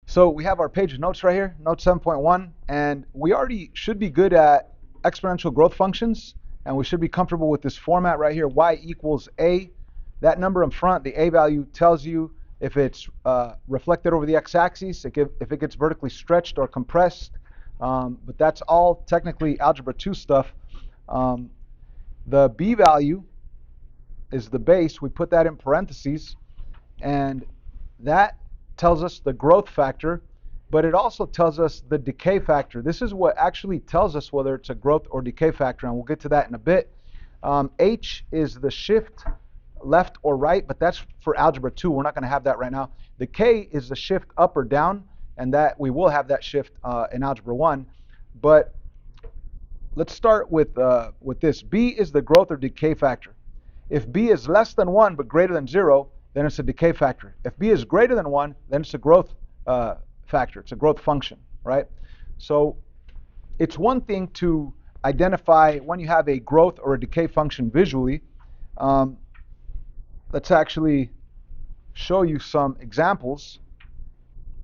So we have our page of notes right here, note 7.1, and we already should be good at exponential growth functions, and we should be comfortable with this format right here, y equals a. That number in front, the a value, tells you if it's reflected over the x-axis, if it gets vertically stretched or compressed, but that's all technically Algebra 2 stuff. The b value is the base. We put that in parentheses, and that tells us the growth factor, but it also tells us the decay factor. This is what actually tells us whether it's a growth or decay factor, and we'll get to that in a bit. H is the shift left or right, but that's for Algebra 2. We're not going to have that right now. The K is the shift up or down, and that we will have that shift in Algebra 1. But let's start with this. B is the growth or decay factor. If B is less than 1 but greater than 0, then it's a decay factor. If B is greater than 1, then it's a growth factor. It's a growth function, right? So it's one thing to identify when you have a growth or a decay function visually. Let's actually show you some examples.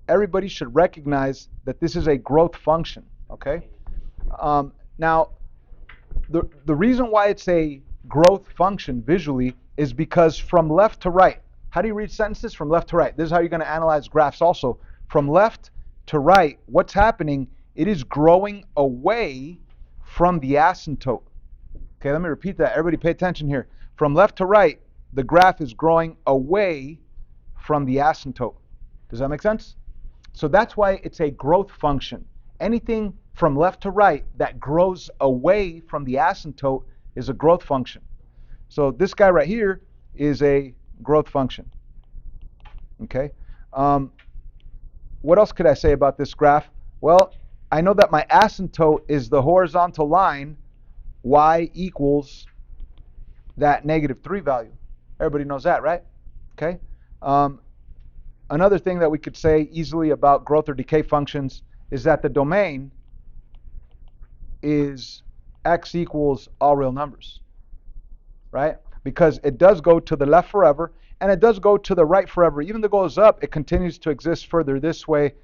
Everybody should recognize that this is a growth function, okay? Now, the reason why it's a growth function visually is because from left to right, how do you read sentences? From left to right. This is how you're going to analyze graphs also. From left to right, what's happening? It is growing away from the asymptote. Okay, let me repeat that. Everybody pay attention here. From left to right, the graph is growing away from the asymptote. Does that make sense? So that's why it's a growth function. Anything from left to right that grows away from the asymptote is a growth function. So this guy right here is a growth function. Okay. What else could I say about this graph? Well, I know that my asymptote is the horizontal line, y equals that -3 value. Everybody knows that, right? Okay. Another thing that we could say easily about growth or decay functions is that the domain is x equals all real numbers, right? Because it does go to the left forever, and it does go to the right forever. Even though it goes up, it continues to exist further this way,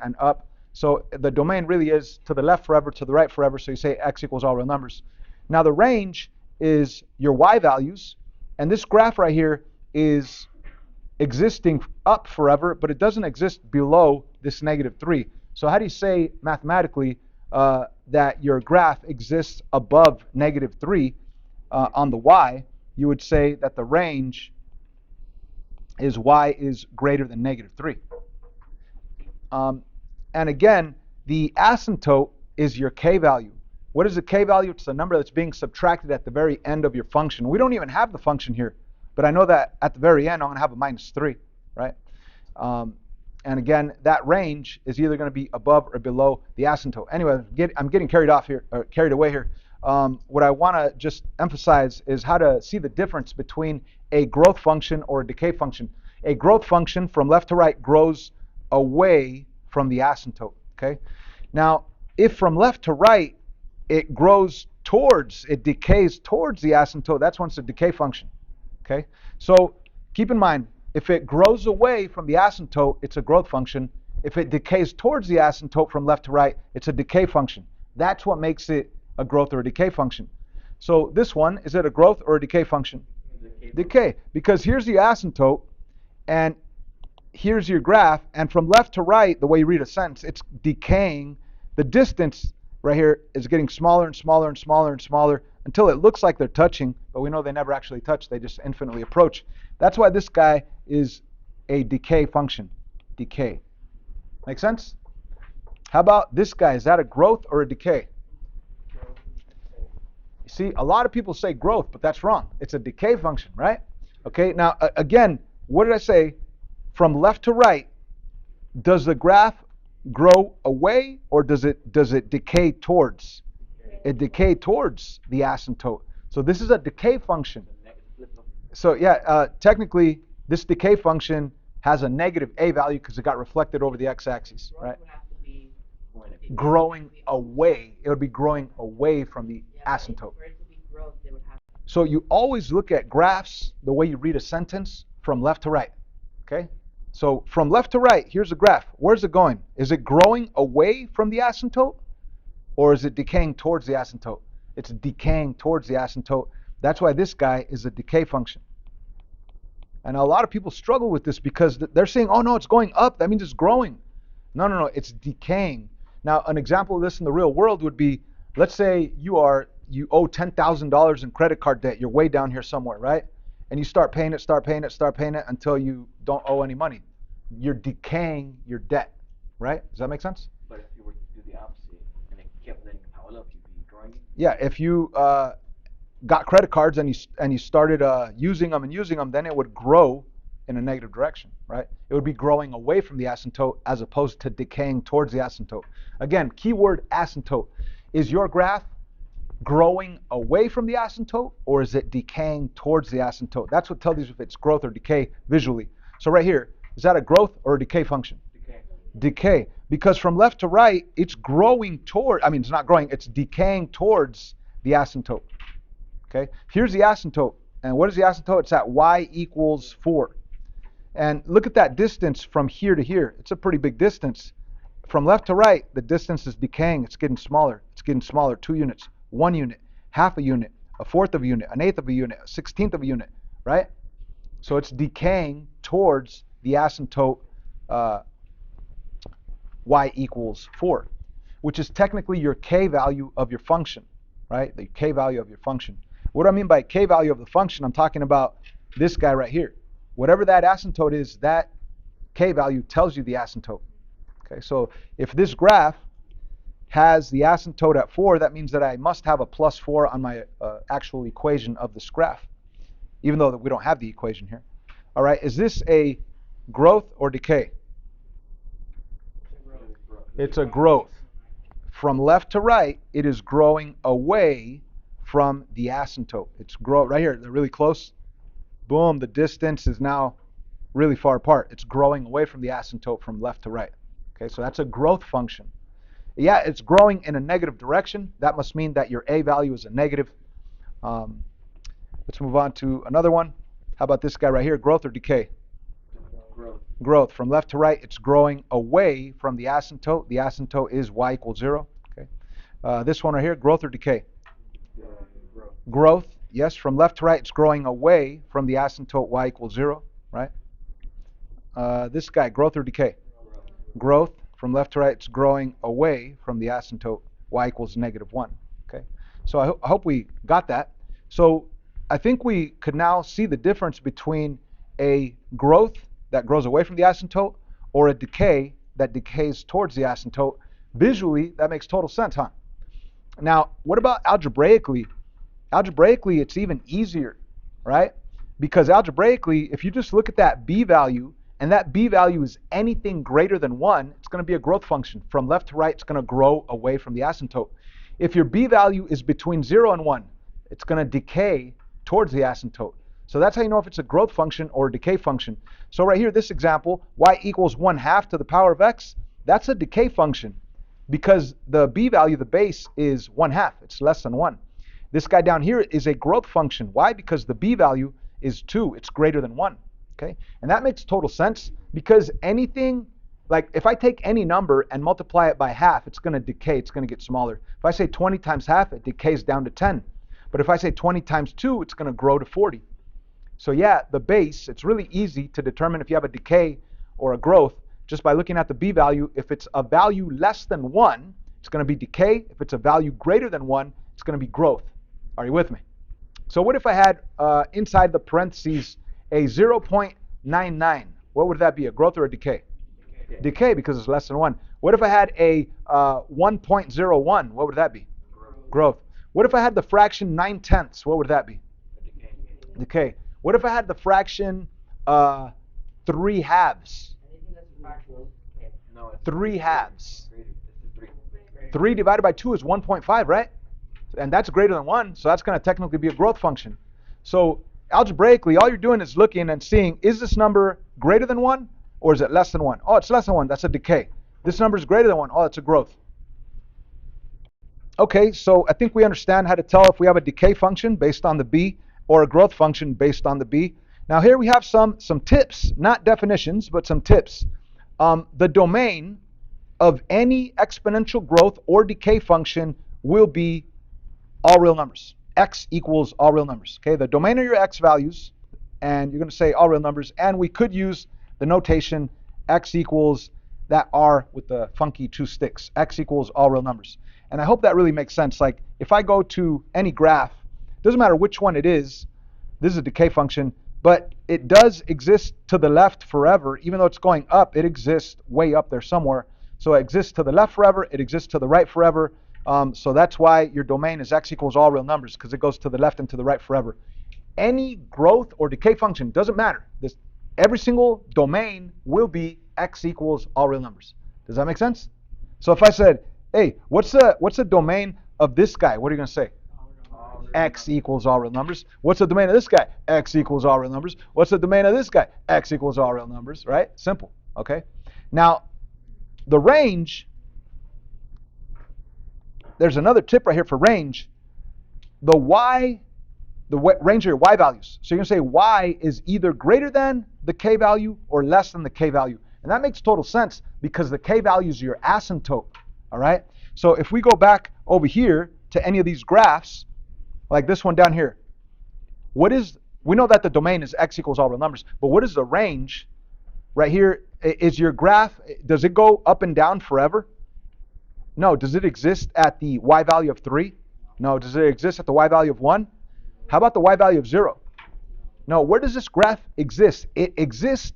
and up. So the domain really is to the left forever, to the right forever, so you say x equals all real numbers. Now the range is your y values, and this graph right here is existing up forever, but it doesn't exist below this -3. So how do you say mathematically that your graph exists above -3 on the y? You would say that the range is y is greater than -3. And again, the asymptote is your k value. What is the k value? It's the number that's being subtracted at the very end of your function. We don't even have the function here, but I know that at the very end I'm going to have a -3, right? And again, that range is either going to be above or below the asymptote. Anyway, I'm getting carried away here. What I want to just emphasize is how to see the difference between a growth function or a decay function. A growth function from left to right grows away from the asymptote. Okay. Now, if from left to right it decays towards the asymptote, that's when it's a decay function. Okay. So keep in mind, if it grows away from the asymptote, it's a growth function. If it decays towards the asymptote from left to right, it's a decay function. That's what makes it a growth or a decay function. So this one, is it a growth or a decay function? Decay. Because here's the asymptote, and here's your graph, and from left to right, the way you read a sentence, it's decaying. The distance right here is getting smaller and smaller and smaller and smaller until it looks like they're touching, but we know they never actually touch, they just infinitely approach. That's why this guy is a decay function. Decay. Make sense? How about this guy? Is that a growth or a decay? You see, a lot of people say growth, but that's wrong. It's a decay function, right? Okay, now again, what did I say? From left to right, does the graph grow away or does it decay towards? It decay towards the asymptote. So this is a decay function. So yeah, technically this decay function has a -a value because it got reflected over the x-axis, right? Growing away. It would be growing away from the asymptote. So you always look at graphs the way you read a sentence from left to right. Okay? So from left to right, here's the graph. Where's it going? Is it growing away from the asymptote, or is it decaying towards the asymptote? It's decaying towards the asymptote. That's why this guy is a decay function. And a lot of people struggle with this because they're saying, oh no, it's going up. That means it's growing. No, no, no, it's decaying. Now, an example of this in the real world would be, let's say you owe $10,000 in credit card debt. You're way down here somewhere, right? And you start paying it until you don't owe any money. You're decaying your debt, right? Does that make sense? But if you were to do the opposite and it kept letting it pile up, you'd be growing it? Yeah, if you got credit cards and you started using them, then it would grow in a negative direction, right? It would be growing away from the asymptote as opposed to decaying towards the asymptote. Again, keyword asymptote. Is your graph growing away from the asymptote, or is it decaying towards the asymptote? That's what tells you if it's growth or decay visually. So right here, is that a growth or a decay function? Decay. Decay. Because from left to right, it's growing toward, it's not growing, it's decaying towards the asymptote. Okay? Here's the asymptote. And what is the asymptote? It's at y equals 4. And look at that distance from here to here. It's a pretty big distance. From left to right, the distance is decaying. It's getting smaller. It's getting smaller. 2 units, 1 unit, half a unit, a fourth of a unit, an eighth of a unit, a 16th of a unit, right? So it's decaying towards the asymptote y equals 4, which is technically your k value of your function, right? The k value of your function. What do I mean by k value of the function? I'm talking about this guy right here. Whatever that asymptote is, that k value tells you the asymptote. Okay, so if this graph has the asymptote at 4, that means that I must have a plus 4 on my actual equation of this graph, even though we don't have the equation here. All right, is this a growth or decay? It's a growth. From left to right, it is growing away from the asymptote. It's right here. They're really close. Boom, the distance is now really far apart. It's growing away from the asymptote from left to right. Okay, so that's a growth function. Yeah, it's growing in a negative direction. That must mean that your a value is a negative. Let's move on to another one. How about this guy right here, growth or decay? Growth. Growth. From left to right, it's growing away from the asymptote. The asymptote is y equals 0. Okay. This one right here, growth or decay? Growth. Growth. Yes, from left to right, it's growing away from the asymptote y equals 0, right? This guy, growth or decay? Growth. From left to right, it's growing away from the asymptote y equals -1. Okay, so I hope we got that. So I think we could now see the difference between a growth that grows away from the asymptote or a decay that decays towards the asymptote. Visually, that makes total sense, huh? Now, what about algebraically? Algebraically, it's even easier, right? Because algebraically, if you just look at that b value, and that b value is anything greater than 1, it's going to be a growth function. From left to right, it's going to grow away from the asymptote. If your b value is between 0 and 1, it's going to decay towards the asymptote. So that's how you know if it's a growth function or a decay function. So right here, this example, y equals 1/2 to the power of x, that's a decay function because the b value, the base, is 1/2. It's less than 1. This guy down here is a growth function. Why? Because the b value is 2. It's greater than 1. Okay, and that makes total sense because anything, like if I take any number and multiply it by half, it's going to decay, it's going to get smaller. If I say 20 times half, it decays down to 10. But if I say 20 times 2, it's going to grow to 40. So yeah, the base, it's really easy to determine if you have a decay or a growth just by looking at the b value. If it's a value less than 1, it's going to be decay. If it's a value greater than 1, it's going to be growth. Are you with me? So what if I had inside the parentheses a 0.99? What would that be, a growth or a decay? Decay, because it's less than 1. What if I had a 1.01? What would that be? Growth. What if I had the fraction 9/10? What would that be? Decay. What if I had the fraction 3/2? 3/2. 3 divided by 2 is 1.5, right? And that's greater than 1, so that's going to technically be a growth function. So algebraically, all you're doing is looking and seeing, is this number greater than 1 or is it less than 1? Oh, it's less than 1. That's a decay. This number is greater than 1. Oh, that's a growth. Okay, so I think we understand how to tell if we have a decay function based on the b or a growth function based on the b. Now here we have some tips, not definitions, but some tips. The domain of any exponential growth or decay function will be all real numbers. X equals all real numbers. Okay, the domain of your X values, and you're going to say all real numbers, and we could use the notation X equals that R with the funky two sticks. X equals all real numbers. And I hope that really makes sense. Like if I go to any graph, doesn't matter which one it is, this is a decay function, but it does exist to the left forever. Even though it's going up, it exists way up there somewhere. So it exists to the left forever, it exists to the right forever. So that's why your domain is X equals all real numbers, because it goes to the left and to the right forever. Any growth or decay function, doesn't matter. Every single domain will be X equals all real numbers. Does that make sense? So if I said, hey, what's the domain of this guy? What are you going to say? X equals all real numbers. What's the domain of this guy? X equals all real numbers. What's the domain of this guy? X equals all real numbers, right? Simple, okay? Now, the range, there's another tip right here for range. The range of your Y values. So you're going to say Y is either greater than the K value or less than the K value. And that makes total sense because the K value is your asymptote, all right? So if we go back over here to any of these graphs, like this one down here, we know that the domain is X equals all real numbers, but what is the range right here? Is your graph, does it go up and down forever? No. Does it exist at the Y value of 3? No. Does it exist at the Y value of 1? How about the Y value of 0? No. Where does this graph exist? It exists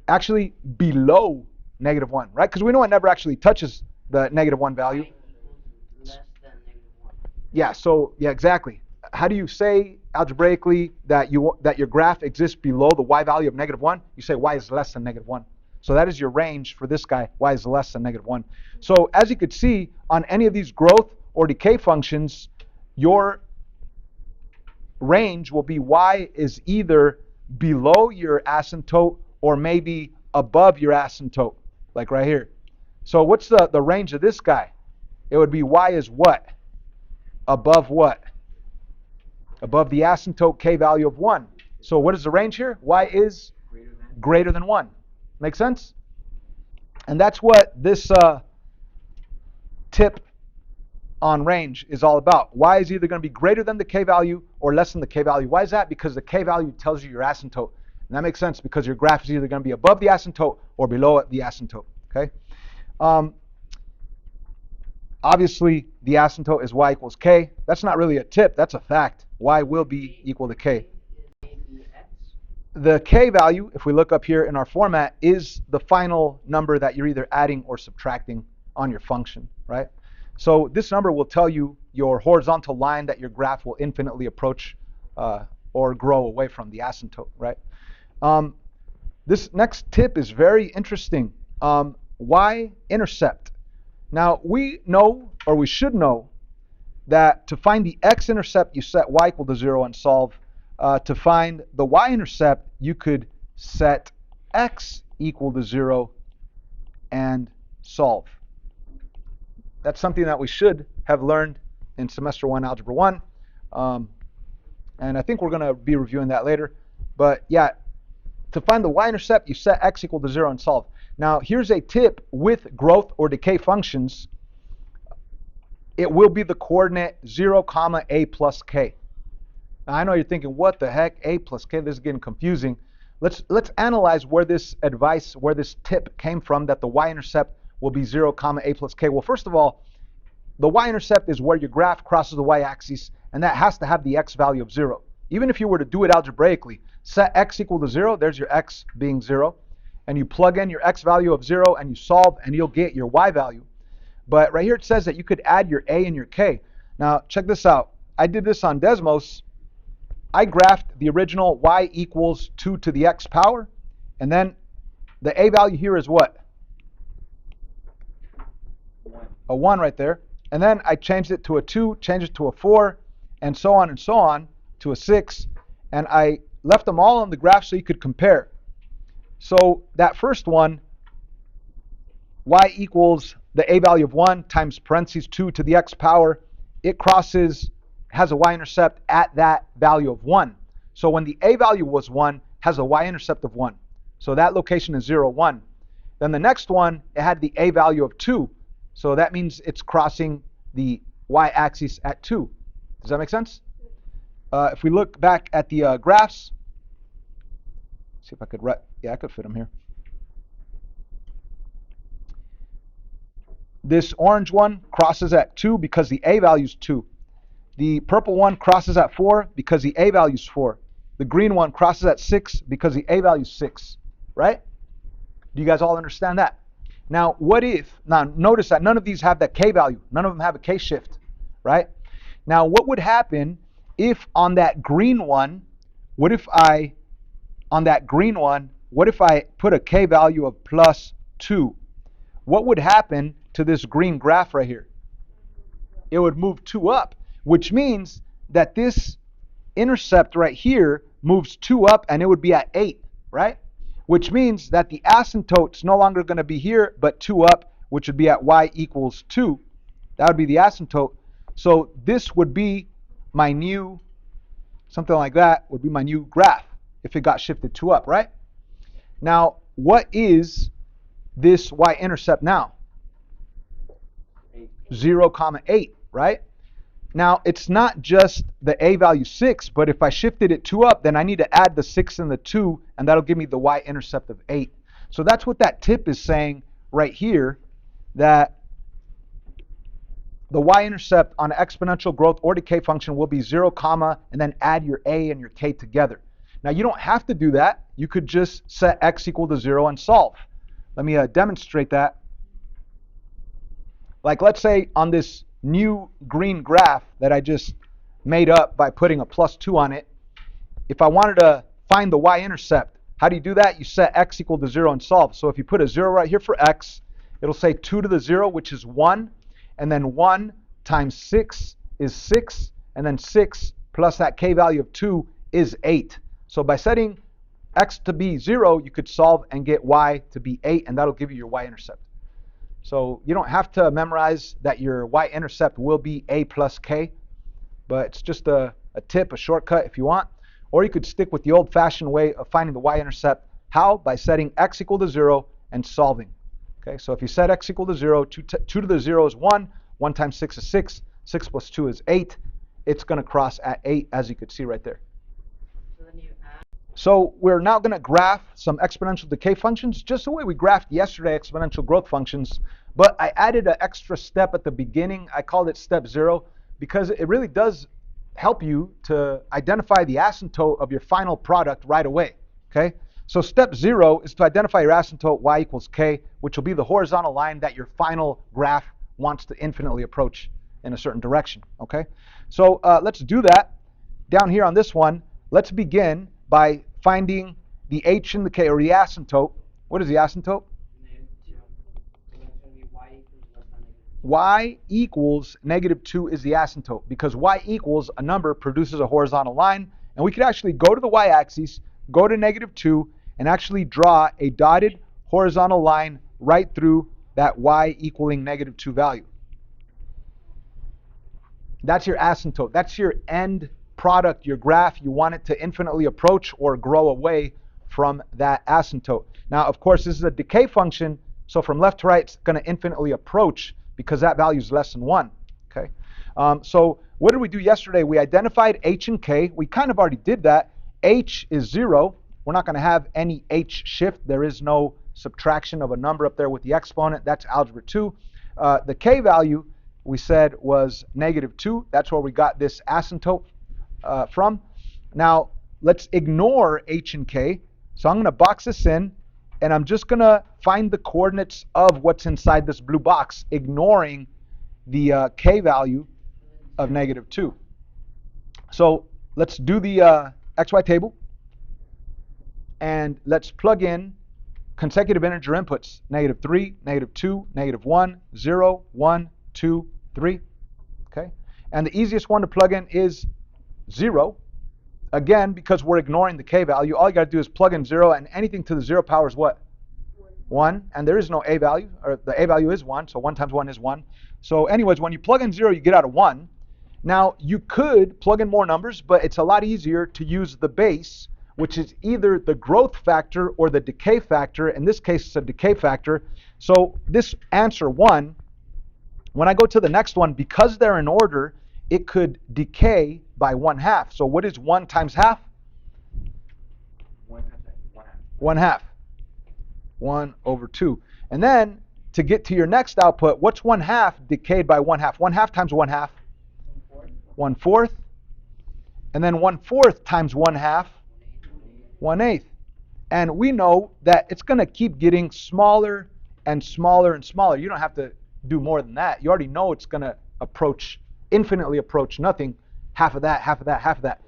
actually below negative 1, right? Because we know it never actually touches the negative 1 value. Less than -1. Yeah, so, yeah, exactly. How do you say algebraically that your graph exists below the Y value of negative 1? You say Y is less than negative 1. So that is your range for this guy. Y is less than negative 1. So as you could see, on any of these growth or decay functions, your range will be Y is either below your asymptote or maybe above your asymptote, like right here. So what's the range of this guy? It would be Y is what? Above what? Above the asymptote K value of 1. So what is the range here? Y is greater than 1. Make sense? And that's what this tip on range is all about. Y is either going to be greater than the K value or less than the K value. Why is that? Because the K value tells you your asymptote. And that makes sense because your graph is either going to be above the asymptote or below the asymptote. Okay? Obviously, the asymptote is Y equals K. That's not really a tip. That's a fact. Y will be equal to K. The K value, if we look up here in our format, is the final number that you're either adding or subtracting on your function, right? So this number will tell you your horizontal line that your graph will infinitely approach or grow away from, the asymptote, right? This next tip is very interesting. Y-intercept. Now, we know, or we should know, that to find the x-intercept, you set y equal to 0 and solve. To find the y-intercept, you could set x equal to 0 and solve. That's something that we should have learned in semester 1, algebra 1. And I think we're going to be reviewing that later. But yeah, to find the y-intercept, you set x equal to 0 and solve. Now, here's a tip with growth or decay functions. It will be the coordinate 0, a plus k. Now, I know you're thinking, what the heck, a plus k? This is getting confusing. Let's analyze where this advice, where this tip came from, that the y-intercept will be 0, a plus k. Well, first of all, the y-intercept is where your graph crosses the y-axis, and that has to have the x value of 0. Even if you were to do it algebraically, set x equal to 0, there's your x being 0, and you plug in your x value of 0 and you solve and you'll get your y value. But right here it says that you could add your a and your k. Now check this out. I did this on Desmos. I graphed the original y equals 2 to the x power, and then the a value here is what? A 1 right there. And then I changed it to a 2, changed it to a 4, and so on to a 6. And I left them all on the graph so you could compare. So that first one, y equals the a value of 1 times parentheses 2 to the x power, it crosses, has a y-intercept at that value of 1. So when the a value was 1, has a y-intercept of 1. So that location is 0, 1. Then the next one, it had the a value of 2. So that means it's crossing the y-axis at 2. Does that make sense? If we look back at the graphs, see if I could, I could fit them here. This orange one crosses at 2 because the a value is 2. The purple one crosses at 4 because the a value is 4. The green one crosses at 6 because the a value is 6. Right? Do you guys all understand that? Now, now notice that none of these have that k value. None of them have a k shift. Right? Now, what would happen if on that green one, what if I put a k value of plus 2? What would happen to this green graph right here? It would move 2 up, which means that this intercept right here moves 2 up and it would be at 8, right? Which means that the asymptote's no longer going to be here, but 2 up, which would be at y equals 2. That would be the asymptote. So this would be my new, something like that, would be my new graph if it got shifted 2 up, right? Now, what is this y-intercept now? 0, 8, right? Now, it's not just the a value 6, but if I shifted it 2 up, then I need to add the 6 and the 2, and that'll give me the y-intercept of 8. So that's what that tip is saying right here, that the y-intercept on an exponential growth or decay function will be 0, and then add your a and your k together. Now, you don't have to do that. You could just set x equal to 0 and solve. Let me demonstrate that. Like, let's say on this new green graph that I just made up by putting a plus 2 on it, if I wanted to find the y-intercept, how do you do that? You set x equal to 0 and solve. So if you put a 0 right here for x, it'll say 2 to the 0, which is 1, and then 1 times 6 is 6, and then 6 plus that k value of 2 is 8. So by setting x to be 0, you could solve and get y to be 8, and that'll give you your y-intercept. So you don't have to memorize that your y-intercept will be a plus k, but it's just a tip, a shortcut if you want. Or you could stick with the old-fashioned way of finding the y-intercept. How? By setting x equal to 0 and solving. Okay, so if you set x equal to 0, 2 to the 0 is 1, 1 times 6 is 6, 6 plus 2 is 8. It's going to cross at 8, as you could see right there. So we're now going to graph some exponential decay functions, just the way we graphed yesterday exponential growth functions, but I added an extra step at the beginning. I called it step 0 because it really does help you to identify the asymptote of your final product right away. Okay? So step 0 is to identify your asymptote y equals k, which will be the horizontal line that your final graph wants to infinitely approach in a certain direction. Okay? So let's do that. Down here on this one, let's begin by finding the h and the k, or the asymptote. What is the asymptote? Y equals -2 is the asymptote, because y equals a number produces a horizontal line, and we could actually go to the y-axis, go to -2, and actually draw a dotted horizontal line right through that y equaling -2 value. That's your asymptote. That's your end product, your graph. You want it to infinitely approach or grow away from that asymptote. Now, of course, this is a decay function, so from left to right, it's going to infinitely approach because that value is less than 1. Okay. So what did we do yesterday? We identified h and k. We kind of already did that. H is 0. We're not going to have any h shift. There is no subtraction of a number up there with the exponent. That's algebra 2. The k value, we said, was -2. That's where we got this asymptote from. Now, let's ignore h and k. So I'm going to box this in, and I'm just going to find the coordinates of what's inside this blue box, ignoring the k value of -2. So let's do the xy table, and let's plug in consecutive integer inputs: -3, -2, -1, 0, 1, 2, 3. Okay, and the easiest one to plug in is 0. Again, because we're ignoring the k value, all you got to do is plug in 0, and anything to the 0 power is what? 1. And there is no a value, or the a value is 1, so 1 times 1 is 1. So anyways, when you plug in 0, you get out of 1. Now, you could plug in more numbers, but it's a lot easier to use the base, which is either the growth factor or the decay factor. In this case, it's a decay factor. So this answer 1, when I go to the next one, because they're in order, it could decay by 1/2. So what is 1 times half? 1 times 1/2. 1/2. 1 over 2. And then to get to your next output, what's 1/2 decayed by 1/2? 1/2 times 1/2? 1/4. And then 1/4 times 1/2? 1/8. And we know that it's going to keep getting smaller and smaller and smaller. You don't have to do more than that. You already know it's going to infinitely approach nothing. Half of that, half of that, half of that.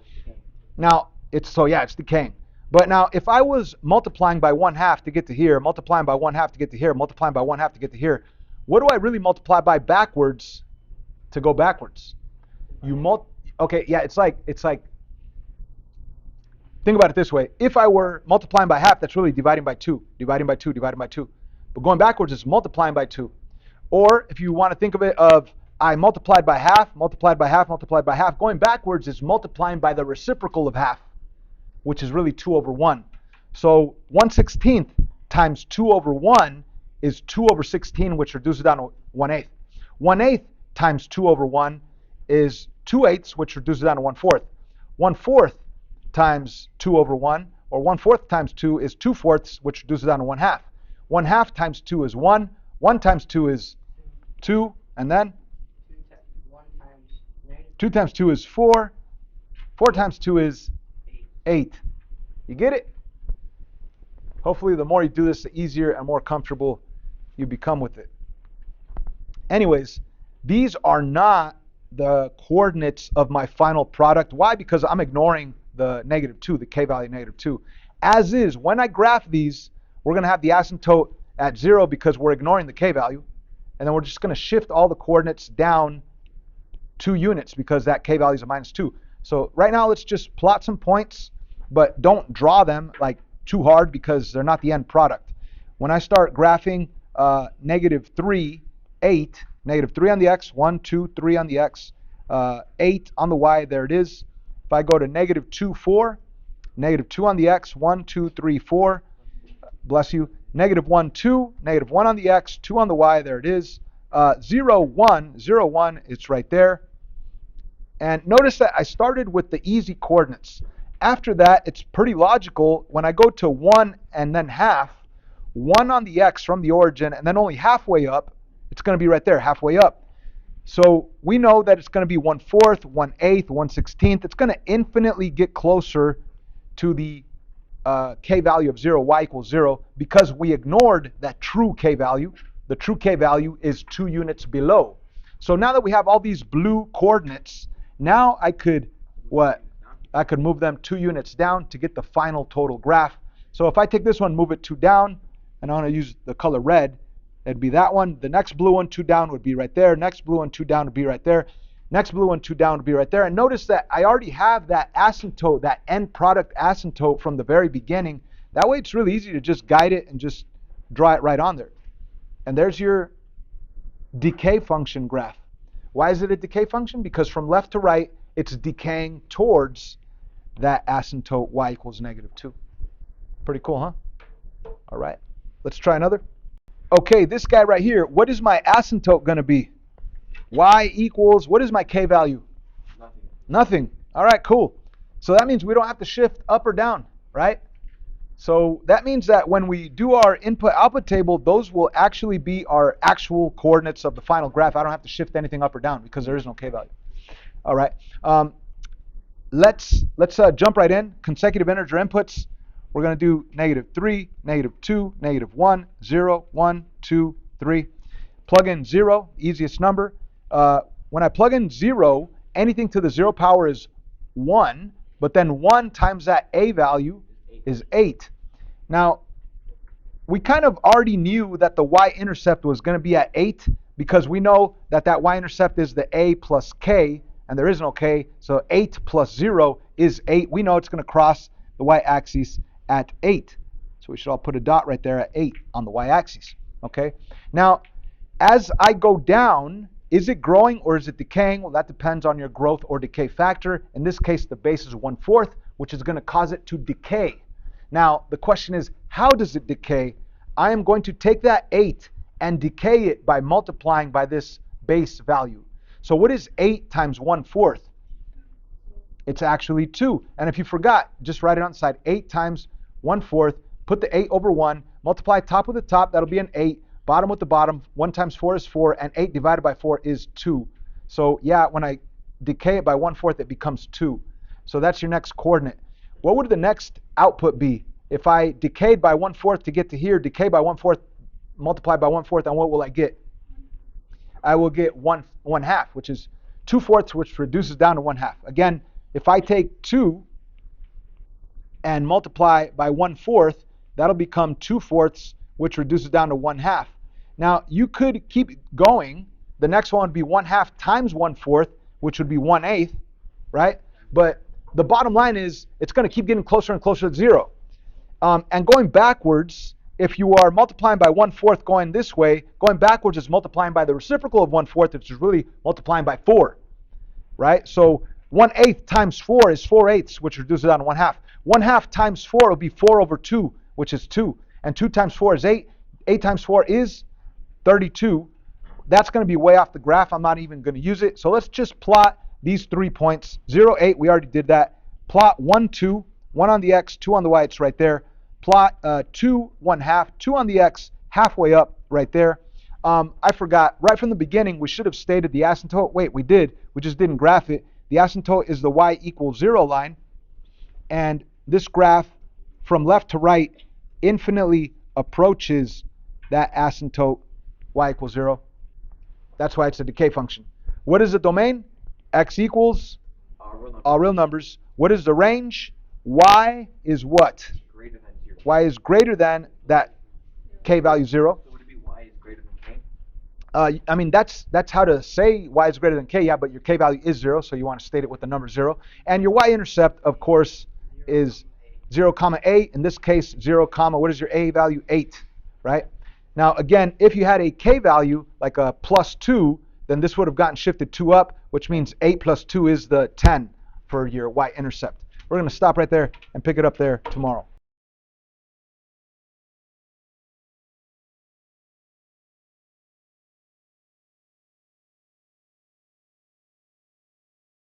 Now, it's decaying. But now, if I was multiplying by 1/2 to get to here, multiplying by 1/2 to get to here, multiplying by 1/2 to get to here, what do I really multiply by backwards to go backwards? Okay, yeah, it's like, think about it this way. If I were multiplying by half, that's really dividing by 2, dividing by 2, dividing by 2. But going backwards is multiplying by 2. Or if you want to think of it of I multiplied by half, multiplied by half, multiplied by half, going backwards is multiplying by the reciprocal of half, which is really 2 over 1. So 1/16 times 2 over 1 is 2 over 16, which reduces down to 1/8. 1/8 times 2 over 1 is 2/8, which reduces down to 1/4. 1/4 times 2 over 1, or 1/4 times 2 is 2/4, which reduces down to 1/2. 1/2 times 2 is 1. 1 times 2 is 2, and then 2 times 2 is 4. 4 times 2 is 8. You get it? Hopefully the more you do this, the easier and more comfortable you become with it. Anyways, these are not the coordinates of my final product. Why? Because I'm ignoring the -2, the k value -2. As is, when I graph these, we're going to have the asymptote at 0 because we're ignoring the k value. And then we're just going to shift all the coordinates down 2 units because that k value is a -2. So right now, let's just plot some points, but don't draw them like too hard because they're not the end product. When I start graphing -3, 8, -3 on the x, 1, 2, 3 on the x, 8 on the y, there it is. If I go to -2, 4, -2 on the x, 1, 2, 3, 4, bless you, -1, 2, -1 on the x, 2 on the y, there it is. 0, 1, 0, 1, it's right there. And notice that I started with the easy coordinates. After that, it's pretty logical. When I go to 1 and then half, 1 on the x from the origin, and then only halfway up, it's going to be right there, halfway up. So we know that it's going to be 1/4, 1/8, 1/16. It's going to infinitely get closer to the k value of 0, y equals 0, because we ignored that true k value. The true k value is 2 units below. So now that we have all these blue coordinates, now I could move them 2 units down to get the final total graph. So if I take this one, move it 2 down, and I want to use the color red, it'd be that one. The next blue one, 2 down, would be right there. Next blue one, 2 down, would be right there. Next blue one, 2 down, would be right there. And notice that I already have that asymptote, that end product asymptote from the very beginning. That way it's really easy to just guide it and just draw it right on there. And there's your decay function graph. Why is it a decay function? Because from left to right, it's decaying towards that asymptote y equals -2. Pretty cool, huh? All right, let's try another. Okay, this guy right here, what is my asymptote going to be? Y equals, what is my k value? Nothing. Nothing. All right, cool. So that means we don't have to shift up or down, right? So that means that when we do our input-output table, those will actually be our actual coordinates of the final graph. I don't have to shift anything up or down because there is no k value. All right. Let's jump right in. Consecutive integer inputs. We're going to do -3, -2, -1, 0, 1, 2, 3. Plug in 0, easiest number. When I plug in 0, anything to the 0 power is 1, but then 1 times that a value is 8. Now, we kind of already knew that the y-intercept was going to be at 8 because we know that that y-intercept is the a plus k, and there is no k, so 8 plus 0 is 8. We know it's going to cross the y-axis at 8. So we should all put a dot right there at 8 on the y-axis. Okay. Now, as I go down, is it growing or is it decaying? Well, that depends on your growth or decay factor. In this case, the base is 1/4, which is going to cause it to decay. Now, the question is, how does it decay? I am going to take that 8 and decay it by multiplying by this base value. So what is 8 times 1/4? It's actually 2. And if you forgot, just write it on the side. 8 times 1/4, put the 8 over 1, multiply top with the top, that'll be an 8. Bottom with the bottom, 1 times 4 is 4, and 8 divided by 4 is 2. So yeah, when I decay it by 1/4, it becomes 2. So that's your next coordinate. What would the next output be? If I decayed by 1/4 to get to here, decay by 1/4, multiply by 1/4, and what will I get? I will get 1/2, which is 2/4, which reduces down to 1/2. Again, if I take 2 and multiply by 1/4, that'll become 2/4, which reduces down to 1/2. Now, you could keep going. The next one would be 1/2 times 1/4, which would be 1/8, right? But the bottom line is, it's going to keep getting closer and closer to 0. And going backwards, if you are multiplying by 1/4 going this way, going backwards is multiplying by the reciprocal of 1/4, which is really multiplying by 4, right? So 1/8 times 4 is 4/8, which reduces down to 1/2. 1/2 times 4 will be 4 over 2, which is 2. And 2 times 4 is 8. 8 times 4 is 32. That's going to be way off the graph. I'm not even going to use it. So let's just plot these 3 points. 0, 8, we already did that. Plot 1, 2, 1 on the x, 2 on the y, it's right there. Plot 2, 1/2, 2 on the x, halfway up right there. I forgot, right from the beginning, we should have stated the asymptote. Wait, we did. We just didn't graph it. The asymptote is the y equals 0 line. And this graph, from left to right, infinitely approaches that asymptote, y equals 0. That's why it's a decay function. What is the domain? X equals all real numbers. What is the range? Y is what? Greater than 0. Y is greater than that k value 0. So would it be y is greater than k? I mean, that's how to say y is greater than k, yeah, but your k value is 0, so you want to state it with the number 0. And your y-intercept, of course, is 0, a. In this case, 0, what is your a value? 8, right? Now, again, if you had a k value, like a plus 2, then this would have gotten shifted 2 up, which means 8 plus 2 is the 10 for your y-intercept. We're going to stop right there and pick it up there tomorrow.